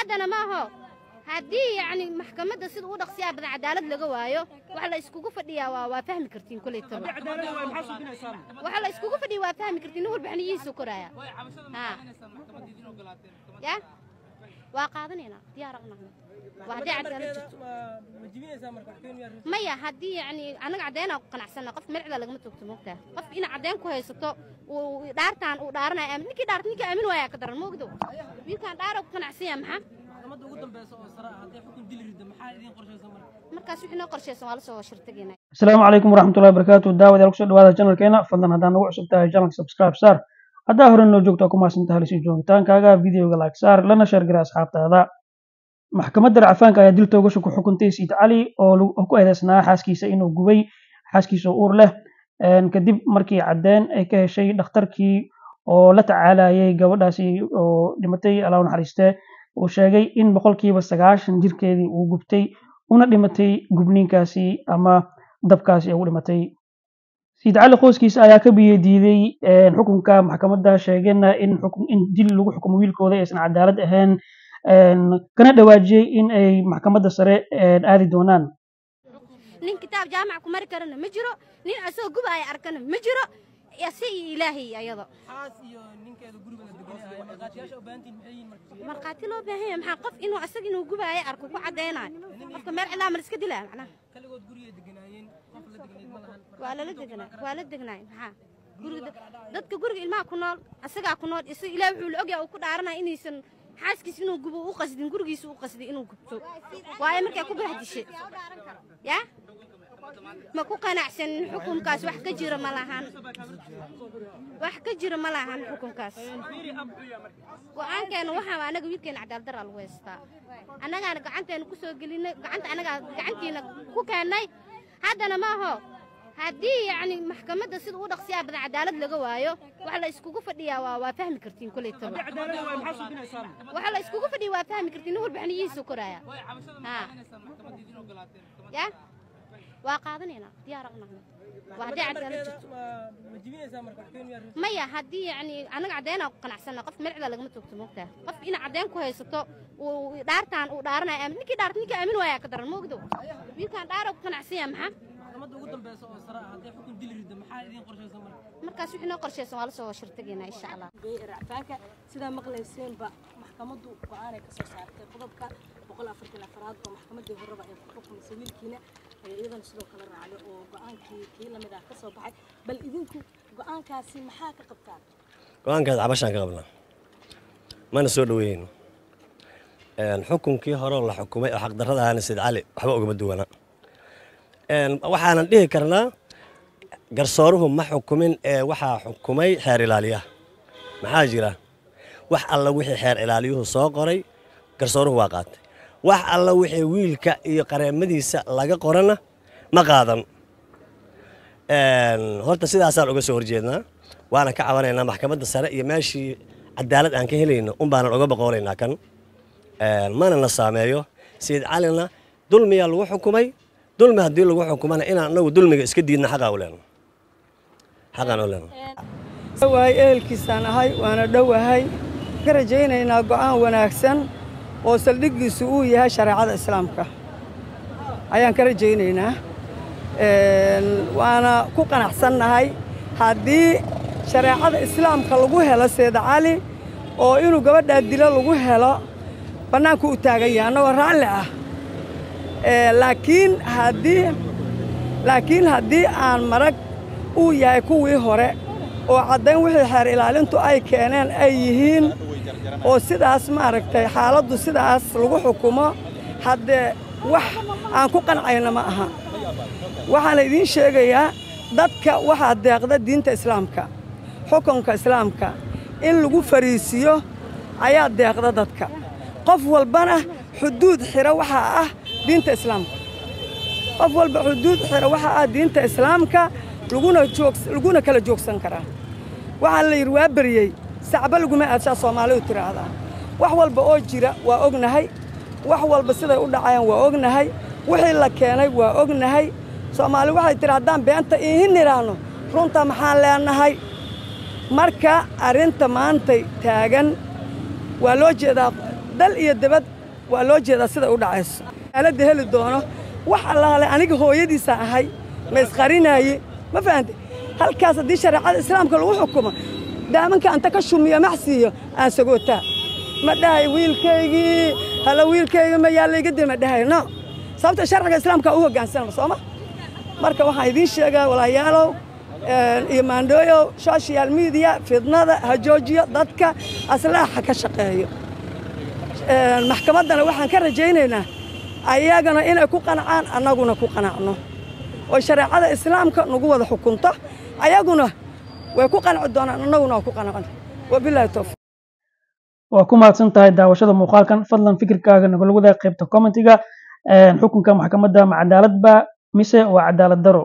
haddana ma aho haddii yani maxkamadda sida u dhaqsiyaa badan cadaalad laga waayo waxa la iskugu fadhiyaa waa fahmi kartiin kulay taba waxa la iskugu fadhiyaa waa fahmi kartiin walba xaniyihiisa koraya ya waa qaadanayna diyaar aqnaqna waa hadii cadaalad jirto maya haddii yani anaga cadayna qanacsana qof milcida lagama toogto moogtaa qof ina cadayn ku haysato uu dhaartaan uu dhaaranay aamin ninkii dhaartay ninkii aamin waaya ka daran moogdo wiilkan dhaaro ku qanacsiya maxaa ugu dambayso oo sara haday xukun dil rido maxaa idin qorshaysan markaas wixii noo qorshaysan waa la soo shirtageenay assalaamu calaykum waraxmatullaahi wabarakaatuh daawada ku soo dhawaada channelkeena fadlan haddaan nagu cusub tahay channelka subscribe saar haddaa hore noo joogto kuma santahay la sii joogitaankaaga videoga like saar lana share garay asxaabtaada maxkamadda racfaanka ayaa dil toogasho ku xukuntay Sayid Cali oo ku eedeysnaa xaaskiisa inuu gubay xaaskiisa uur leh kadib markii cadeen ay ka heshay dhakhtarkii oo la tacaalayay gabadhaasi oo dhimatay Allah u naxariistee uu sheegay in 90% jirkeedii uu gubtay una dhimatay gubniinkaasi ama dabkaasi ugu dhimatay Sayid Cali qoyskiisa ayaa ka biyadiiday xukunka maxkamadda sheegayna in dil lagu xukumo wiilkooda aysan cadaalad ahayn kana dhawaajiyay in ay maxkamadda sare aadi doonaan nin kitaab jaamac ku mari karana ma jiro nin asoo gubay arkana ma jiro si ilaahi ayado xaas iyo ninkeeda guriga deganaa marqaatiyaasha u baahantiin maxay yihiin marqaati loo baahan yahay maxaa qof inuu asaga inuu gubay arko ku cadeynaay qofka meel cilaa mar iska dilaa macna kaligood guriga deganaayeen qof la deganeed ma lahan waa la degnaa maxaa guriga dadka guriga ilmaha ku nool asaga ku nool ilaahi wuxuu la ogyahay uu ku dhaaranay inaysan xaaskiis inuu gubo u qasdin gurigiisa u qasdi inuu gubto waaye markay ku baahdishay ya ma ku qanacsan xukunkaas wax ka jira ma lahan xukunkaas go'aankeena waxa anaga wiilkeena cadaalad darro lagu haystaa annagana gacanteena ku soo gelinay gacantiina ku keenay haddana ma aho haddii yani maxkamadda sida u dhaqsiyaa badan cadaalad laga waayo waxa la iskugu fadhiyaa waa fahmi kartiin kulay taba waxa la iskugu fadhiyaa waa fahmi kartiin walba xaniyihiisa koraya ya waa qaadanayna diyaar aqnaqna waa hadii cadaalad jirto maya haddii yani anaga cadayna qanacsana qof milcida lagama toogto moogtaa qof ina cadayn ku haysato uu dhaartaan uu dhaaranay aamin ninkii dhaartay ninkii aamin waaya ka daran moogdo wiilkan dhaaro ku qanacsiya maxaa ugu dambayso oo sara haday xukun dil rido maxaa idin qorshaysan markaas wixii noo qorshaysan waa la soo shirtageenaa insha Allah racfaanka sida maqlayseenba maxkamaddu go'aan ay ka soo saartay qodobka 144 oo maxkamadii horeba ay ku xukumisay wiilkiina iyadan sidoo kale raacday oo go'aankii lamid ah ka soo baxay bal idinku go'aankaasi maxaa ka qabtaan go'aankaas cabashaan ka qabnaa mana soo dhaweeyno xukunkii hore la xukumay oo xaq darrada ahaana Sayid Cali waxba uga duwana waxaanan dhihi karnaa garsooruhu ma xukumin ee waxaa xukumay xeer ilaaliyaha maxaa jira wax alla wixii xeer ilaaliyuhu soo qoray garsooruhu waa qaatay wax alla wixii wiilka iyo qareemadiisa laga qorana ma qaadan horta sidaasaan uga soo horjeednaa waana ka cabanaynaa maxkamadda sare iyo meeshii cadaalad aan ka helayno unbaanan uga boqolaynaa kan mana na saameeyo Sayid Calina dulmiyaa lagu xukumay dulmi haddii lagu xukumana inaan anagu dulmiga iska diidna xaqaan u leenahay waay ehelkiisaan ahay waana dhowahay ka rajaynaynaa go'aan wanaagsan oo saldhiggiisu uu yahay shareecada islaamka ayaan ka rajaynaynaa waana ku qanacsannahay haddii shareecada islaamka lagu helo Sayid Cali oo inuu gabadhaa dilo lagu helo bannaanku u taagan yahay annagoo raalli ah laakiin haddii aan marag uu yahay kuwii hore oo caddayn wixii xeer ilaalintu ay keeneen ay yihiin oo sidaas maaragtay xaaladdu sidaas lagu xukumo haddee wax aan ku qancayna ma aha waxaana idiin sheegayaa dadka waxaa deeqda diinta islaamka xukunka islaamka in lagu fariisiyo ayaa deeqda dadka qof walbana xuduud xira waxaa ah diinta islaamka qof walba xuduud xira waxaa ah diinta islaamka laguna kala joogsan karaa waxaa la yidhi waa baryey sacba laguma aadshaa Soomaalidu tiraahdaa wax walba oo jira waa ognahay wax walba siday u dhacayaan waa ognahay wixii la keenay waa ognahay Soomaali waxay tirahdaan beenta in niraano runta maxaan leenahay marka arinta maantay taagan waa loo jeedaa dal iyo dibad waa loo jeedaa sida u dhacayso aaladda heli doono wax allaale aniga hooyadiisa ahay ma isqarinaaye ma fahantay halkaas haddii shareecada islaamka lagu xukumo daamanka anta ka shumiyo maxsiiyo aan sagootaa ma dhahay wiilkaygii hala wiilkayga ma yaa layga dil ma dhahay no sababta sharciga islaamka u hoggaansanama sooma marka waxaan idiin sheegaa walaalayaalow iyo maandhooyow social media fidnada ha joojiyo dadka aslaaxa ka shaqeeyo maxkamaddana waxaan ka rajaynaynaa ayagana inay ku qancaan annaguna ku qanacno oo shareecada islaamka nagu wada xukunto ayaguna way ku qanci doonaan annaguna waa ku qanacno wabilaahi tawfiiq waa ku mahadsan tahay daawashada muuqaalkan fadlan fikirkaaga nagala wadaag qaybta commentiga xukunka maxkamadda ma cadaalad ba mise waa cadaalad daro